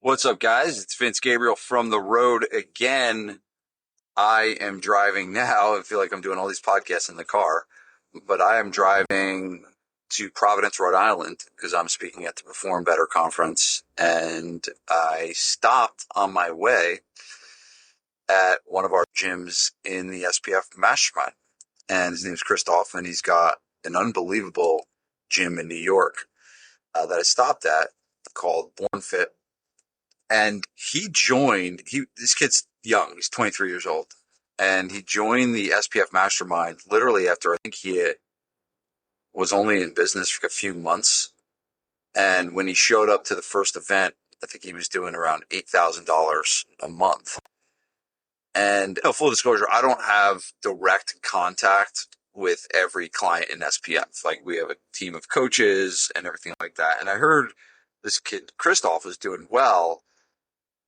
What's up, guys? It's Vince Gabriel from the road again. I am driving now. I feel like I'm doing all these podcasts in the car, but I am driving to Providence, Rhode Island, because I'm speaking at the Perform Better conference. And I stopped on my way at one of our gyms in the SPF Mastermind. And his name's Christoph, and he's got an unbelievable gym in New York that I stopped at called Born Fit. And he joined, this kid's young, he's 23 years old. And he joined the SPF Mastermind literally after I think he was only in business for a few months. And when he showed up to the first event, I think he was doing around $8,000 a month. And full disclosure, I don't have direct contact with every client in SPF. Like, we have a team of coaches and everything like that. And I heard this kid, Christoph, was doing well,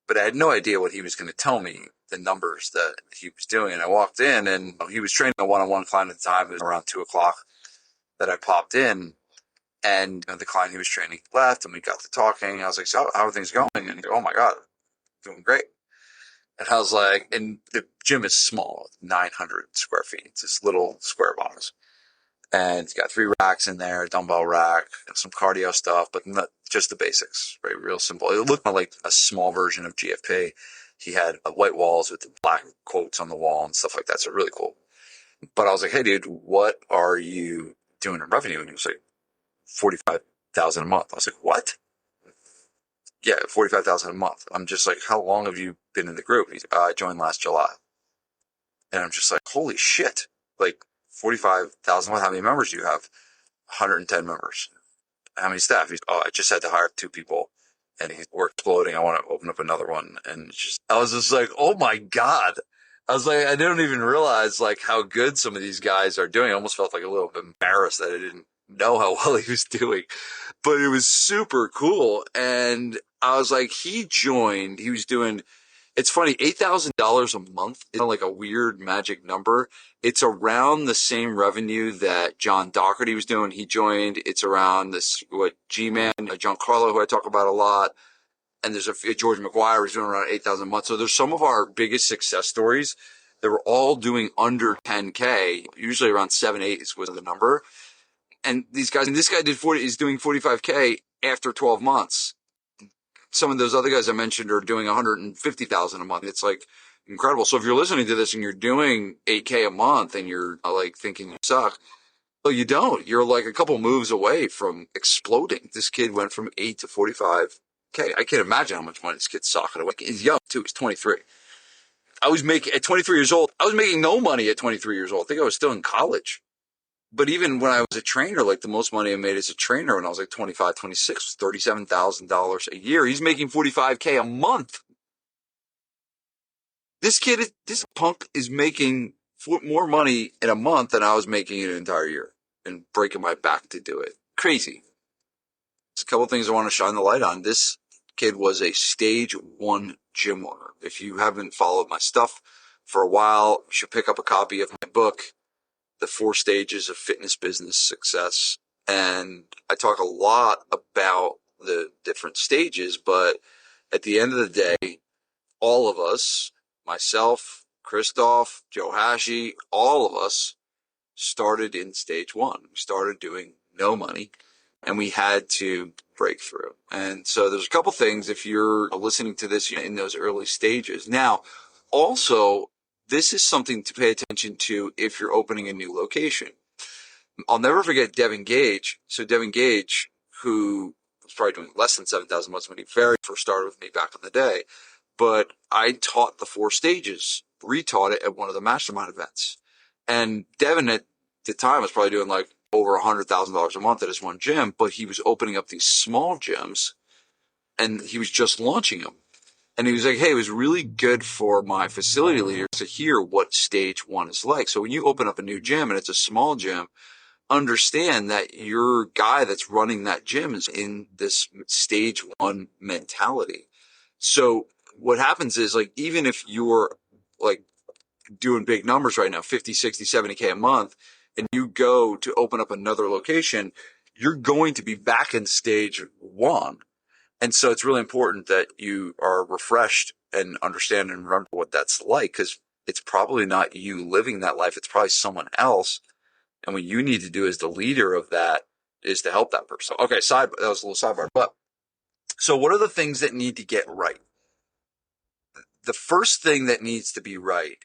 but I had no idea what he was going to tell me, the numbers that he was doing. And I walked in, and he was training a one-on-one client at the time. It was around 2 o'clock that I popped in, and the client he was training left, and we got to talking. I was like, so how are things going? And he goes, oh my God, doing great. And I was like, and the gym is small, 900 square feet. It's this little square box. And it's got 3 racks in there, a dumbbell rack, and some cardio stuff, but not just the basics, right? Real simple. It looked like a small version of GFP. He had white walls with the black quotes on the wall and stuff like that. So really cool. But I was like, hey, dude, what are you doing in revenue? And he was like, 45,000 a month. I was like, what? Yeah, 45,000 a month. I'm just like, how long have you been in the group? He's like, I joined last July. And I'm just like, holy shit. Like, 45,000. How many members do you have? 110 members. How many staff? I just had to hire 2 people, and we're exploding. I want to open up another one. And I was just like, oh my God. I was like, I didn't even realize like how good some of these guys are doing. I almost felt like a little bit embarrassed that I didn't know how well he was doing, but it was super cool. And I was like, he was doing, it's funny, $8,000 a month is like a weird magic number. It's around the same revenue that John Doherty was doing. He joined. It's around this, what G-Man, John Carlo, who I talk about a lot. And there's George McGuire was doing around 8,000 a month. So there's some of our biggest success stories that were all doing under 10K, usually around 7, 8 was the number. And these guys, and this guy is doing 45K after 12 months. Some of those other guys I mentioned are doing 150,000 a month. It's like incredible. So if you're listening to this and you're doing 8K a month and you're like thinking you suck, well, you don't. You're like a couple moves away from exploding. This kid went from 8 to 45K. I can't imagine how much money this kid's socking away. He's young too. He's 23. At 23 years old, I was making no money at 23 years old. I think I was still in college. But even when I was a trainer, like the most money I made as a trainer when I was like 25, 26 was $37,000 a year. He's making 45K a month. This punk is making more money in a month than I was making in an entire year and breaking my back to do it. Crazy. There's a couple of things I want to shine the light on. This kid was a stage 1 gym owner. If you haven't followed my stuff for a while, you should pick up a copy of my book, The 4 Stages of Fitness Business Success. And I talk a lot about the different stages, but at the end of the day, all of us, myself, Christoph, Joe Hashi, all of us started in stage 1. We started doing no money, and we had to break through. And so there's a couple things if you're listening to this in those early stages. Now, also, this is something to pay attention to if you're opening a new location. I'll never forget Devin Gage. So Devin Gage, who was probably doing less than 7,000 months when he very first started with me back in the day, but I taught the 4 stages, retaught it at one of the mastermind events. And Devin at the time was probably doing like over $100,000 a month at his one gym, but he was opening up these small gyms and he was just launching them. And he was like, hey, it was really good for my facility leaders to hear what stage 1 is like. So when you open up a new gym and it's a small gym, understand that your guy that's running that gym is in this stage 1 mentality. So what happens is, like, even if you're like doing big numbers right now, 50, 60, 70K a month, and you go to open up another location, you're going to be back in stage 1. And so it's really important that you are refreshed and understand and remember what that's like, because it's probably not you living that life. It's probably someone else. And what you need to do as the leader of that is to help that person. Okay, that was a little sidebar. But so what are the things that need to get right? The first thing that needs to be right,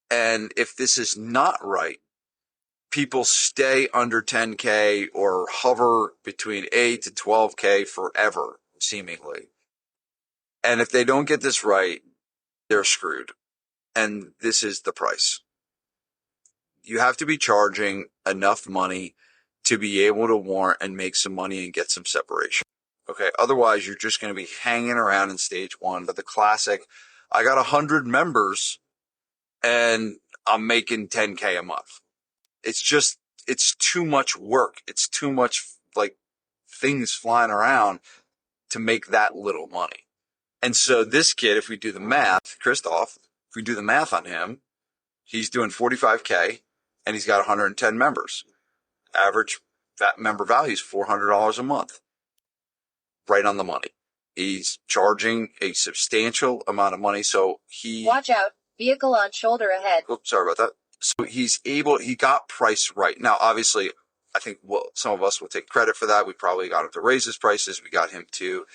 and if this is not right, people stay under 10K or hover between 8 to 12K forever, seemingly. And if they don't get this right, they're screwed. And this is the price. You have to be charging enough money to be able to warrant and make some money and get some separation. Okay. Otherwise, you're just going to be hanging around in stage one. But the classic, I got 100 members and I'm making 10K a month. It's too much work. It's too much like things flying around to make that little money. And so this kid, if we do the math, Christoph, if we do the math on him, he's doing 45K and he's got 110 members. Average member value is $400 a month. Right on the money. He's charging a substantial amount of money. So watch out, vehicle on shoulder ahead. Oops, sorry about that. So he got price right. Now, obviously, I think some of us will take credit for that. We probably got him to raise his prices. We got him to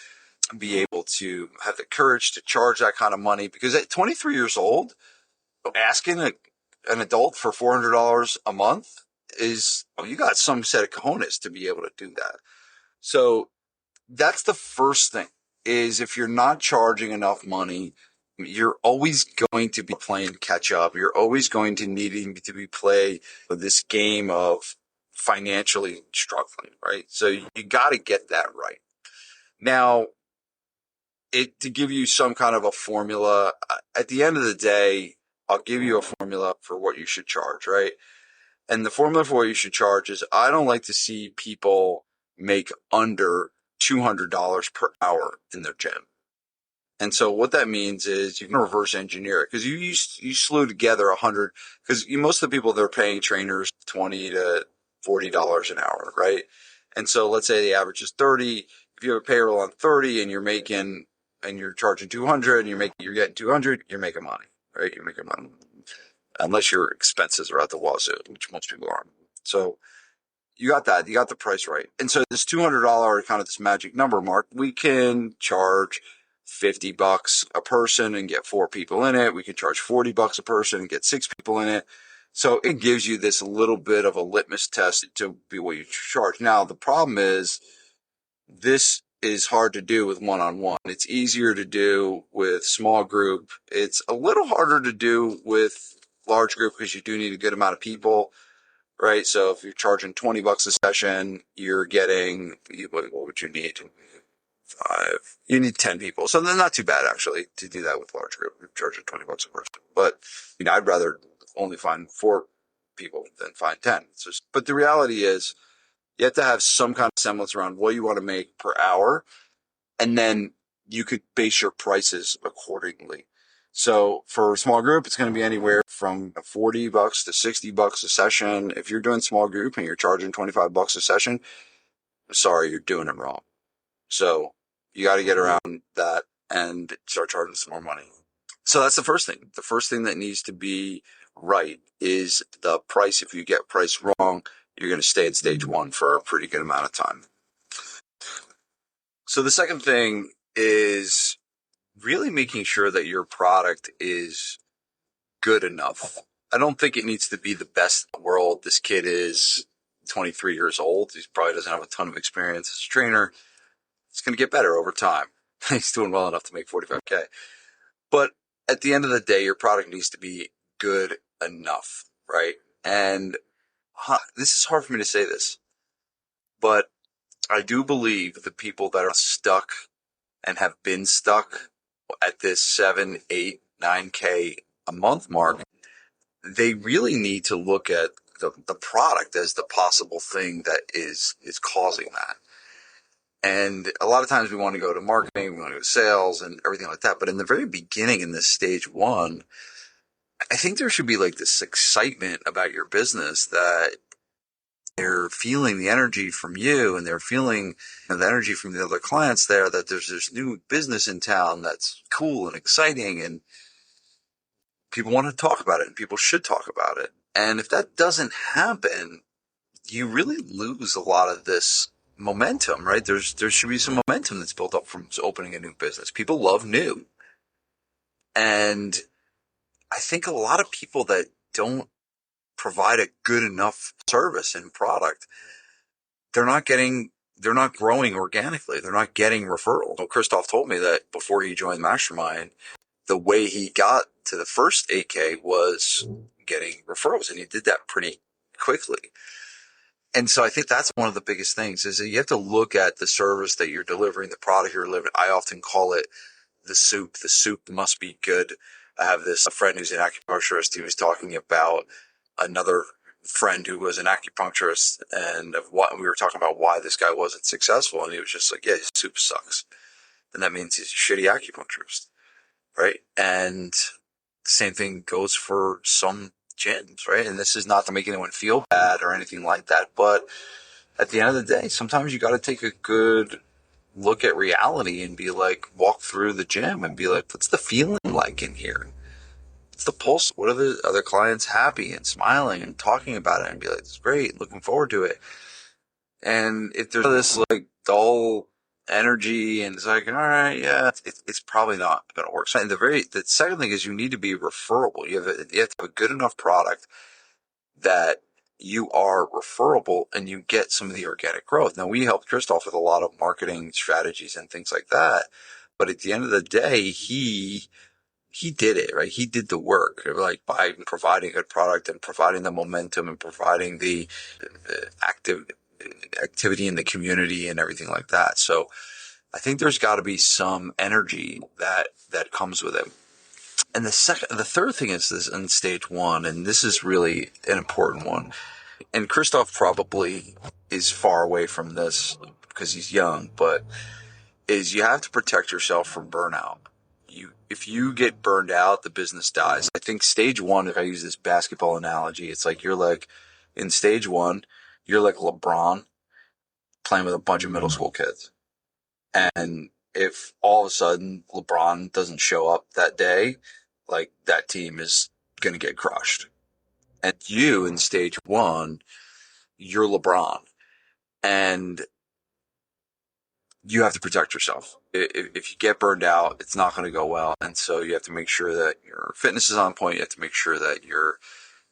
be able to have the courage to charge that kind of money, because at 23 years old, asking an adult for $400 a month you got some set of cojones to be able to do that. So that's the first thing, is if you're not charging enough money, you're always going to be playing catch up. You're always going to needing to be play this game of financially struggling, right? So you got to get that right. Now, to give you some kind of a formula, at the end of the day, I'll give you a formula for what you should charge, right? And the formula for what you should charge is, I don't like to see people make under $200 per hour in their gym. And so what that means is you can reverse engineer it, because you slew together 100, because most of the people, they're paying trainers $20 to $40 an hour, right? And so let's say the average is 30. If you have a payroll on 30 and you're charging 200 and you're getting 200, you're making money, right? You're making money. Unless your expenses are at the wazoo, which most people aren't. So you got that. You got the price right. And so this $200 kind of this magic number, Mark, we can charge $50 a person and get 4 people in it. We can charge $40 a person and get 6 people in it. So it gives you this little bit of a litmus test to be what you charge. Now, the problem is this is hard to do with one-on-one. It's easier to do with small group. It's a little harder to do with large group, because you do need a good amount of people, right? So if you're charging $20 a session, you're getting, what would you need? 5. You need 10 people. So they're not too bad, actually, to do that with large group. You're charging $20 a person. But I'd rather only find 4 people than find 10. But the reality is, you have to have some kind of semblance around what you want to make per hour, and then you could base your prices accordingly. So for a small group, it's going to be anywhere from $40 to $60 a session. If you're doing small group and you're charging $25 a session, sorry, you're doing it wrong. So you got to get around that and start charging some more money. So that's the first thing. The first thing that needs to be right is the price. If you get price wrong, you're going to stay at stage one for a pretty good amount of time. So the second thing is really making sure that your product is good enough. I don't think it needs to be the best in the world. This kid is 23 years old. He probably doesn't have a ton of experience as a trainer. It's going to get better over time. He's doing well enough to make 45K. But at the end of the day, your product needs to be good enough, right? And this is hard for me to say this, but I do believe the people that are stuck and have been stuck at this 7, 8, 9K a month mark, they really need to look at the product as the possible thing that is causing that. And a lot of times we want to go to marketing, we want to go to sales and everything like that. But in the very beginning, in this stage one, I think there should be like this excitement about your business that they're feeling the energy from you, and they're feeling the energy from the other clients there, that there's this new business in town that's cool and exciting, and people want to talk about it, and people should talk about it. And if that doesn't happen, you really lose a lot of this momentum, right? There should be some momentum that's built up from opening a new business. People love new. And I think a lot of people that don't provide a good enough service and product, they're not growing organically. They're not getting referrals. Well, Christoph told me that before he joined Mastermind, the way he got to the first 8K was getting referrals, and he did that pretty quickly. And so I think that's one of the biggest things, is that you have to look at the service that you're delivering, the product you're delivering. I often call it the soup. The soup must be good. I have a friend who's an acupuncturist. He was talking about another friend who was an acupuncturist, and we were talking about why this guy wasn't successful. And he was just like, yeah, his soup sucks. And that means he's a shitty acupuncturist, right? And the same thing goes for some gyms, right? And this is not to make anyone feel bad or anything like that, but at the end of the day, sometimes you got to take a good look at reality and be like, walk through the gym and be like, what's the feeling like in here? What's the pulse? What are the other clients happy and smiling and talking about it, and be like, it's great, looking forward to it. And if there's this like dull energy and it's like, all right, yeah, it's probably not going to work. So, and the second thing is, you need to be referable. You have to have a good enough product that you are referable and you get some of the organic growth. Now, we helped Christoph with a lot of marketing strategies and things like that. But at the end of the day, he did it, right? He did the work, like by providing a good product and providing the momentum and providing the activity in the community and everything like that. So I think there's got to be some energy that comes with it. And the third thing is this in stage one, and this is really an important one. And Christoph probably is far away from this because he's young, but is you have to protect yourself from burnout. If you get burned out, the business dies. I think stage one, if I use this basketball analogy, it's like in stage one, you're like LeBron playing with a bunch of middle school kids. And if all of a sudden LeBron doesn't show up that day, like that team is going to get crushed. And you in stage one, you're LeBron, and you have to protect yourself. If you get burned out, it's not going to go well. And so you have to make sure that your fitness is on point. You have to make sure that your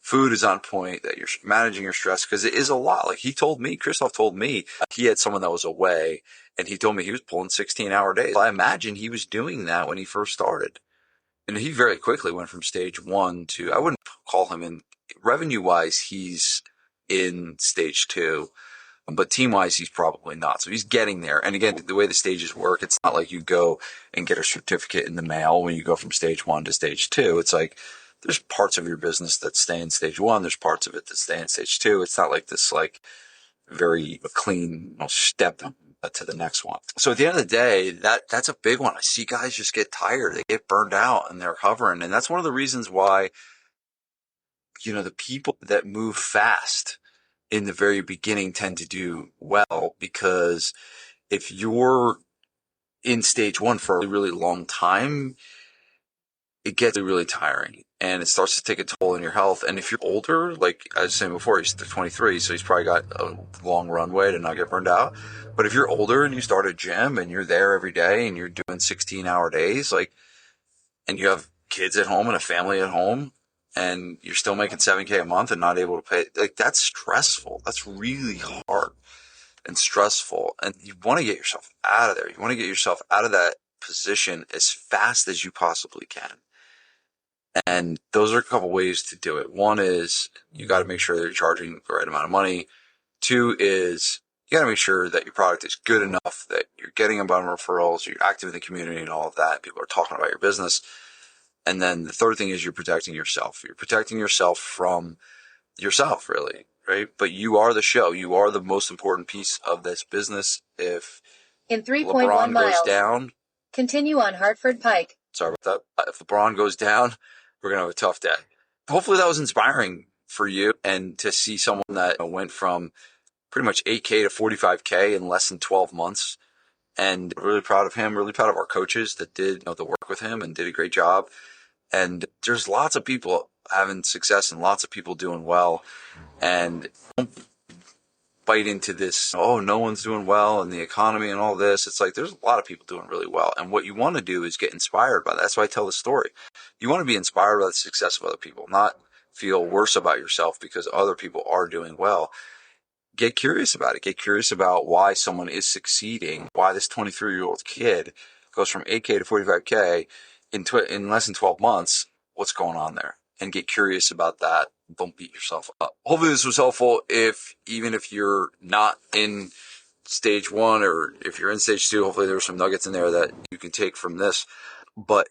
food is on point, that you're managing your stress, because it is a lot. Like Christoph told me he had someone that was away, and he told me he was pulling 16-hour days. I imagine he was doing that when he first started. And he very quickly went from stage one to, I wouldn't call him in revenue wise, he's in stage two, but team wise, he's probably not. So he's getting there. And again, the way the stages work, it's not like you go and get a certificate in the mail when you go from stage one to stage two. It's like, there's parts of your business that stay in stage one. There's parts of it that stay in stage two. It's not like this, like very clean step to the next one. So at the end of the day, that's a big one. I see guys just get tired. They get burned out and they're hovering. And that's one of the reasons why, the people that move fast in the very beginning tend to do well, because if you're in stage one for a really long time, it gets really tiring and it starts to take a toll on your health. And if you're older, like I was saying before, he's 23, so he's probably got a long runway to not get burned out. But if you're older and you start a gym and you're there every day and you're doing 16-hour days, and you have kids at home and a family at home, and you're still making $7K a month and not able to pay, that's stressful. That's really hard and stressful. And you want to get yourself out of there. You want to get yourself out of that position as fast as you possibly can. And those are a couple ways to do it. One is you got to make sure that you're charging the right amount of money. Two is you got to make sure that your product is good enough that you're getting a bunch of referrals, you're active in the community and all of that. People are talking about your business. And then the third thing is you're protecting yourself. You're protecting yourself from yourself, really, right? But you are the show. You are the most important piece of this business. If in 3.1 LeBron miles, goes down, continue on Hartford Pike. Sorry about that. If LeBron goes down, we're going to have a tough day. Hopefully that was inspiring for you, and to see someone that went from pretty much 8K to 45K in less than 12 months. And really proud of him, really proud of our coaches that did the work with him and did a great job. And there's lots of people having success and lots of people doing well. And don't bite into this, oh, no one's doing well in the economy and all this. It's like there's a lot of people doing really well. And what you want to do is get inspired by that. That's why I tell the story. You want to be inspired by the success of other people, not feel worse about yourself because other people are doing well. Get curious about it. Get curious about why someone is succeeding, why this 23-year-old kid goes from 8K to 45K in less than 12 months. What's going on there? And get curious about that. Don't beat yourself up. Hopefully this was helpful even if you're not in stage one or if you're in stage two, hopefully there were some nuggets in there that you can take from this. But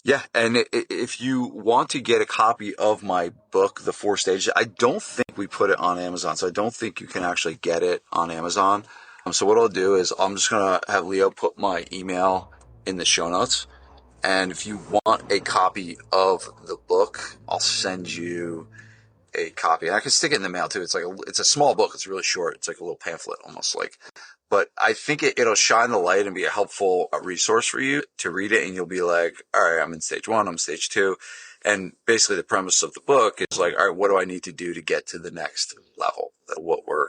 yeah, and if you want to get a copy of my book, The 4 Stages, I don't think we put it on Amazon, so I don't think you can actually get it on Amazon. So what I'll do is I'm just going to have Leo put my email in the show notes. And if you want a copy of the book, I'll send you a copy. And I can stick it in the mail too. It's a small book. It's really short. It's like a little pamphlet almost like. But I think it'll shine the light and be a helpful resource for you to read it. And you'll be like, all right, I'm in stage 1, I'm stage 2. And basically the premise of the book is like, all right, what do I need to do to get to the next level? What we're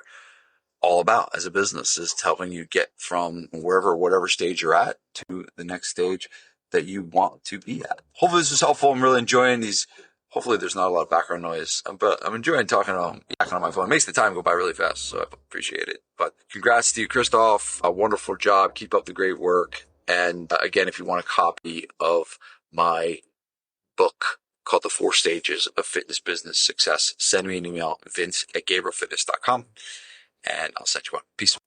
all about as a business is helping you get from whatever stage you're at to the next stage that you want to be at. Hopefully this is helpful. I'm really enjoying these. Hopefully there's not a lot of background noise, but I'm enjoying talking on my phone. It makes the time go by really fast, so I appreciate it. But congrats to you, Christoph. A wonderful job. Keep up the great work. And again, if you want a copy of my book called The 4 Stages of Fitness Business Success, send me an email, vince@gabrielfitness.com, and I'll send you one. Peace.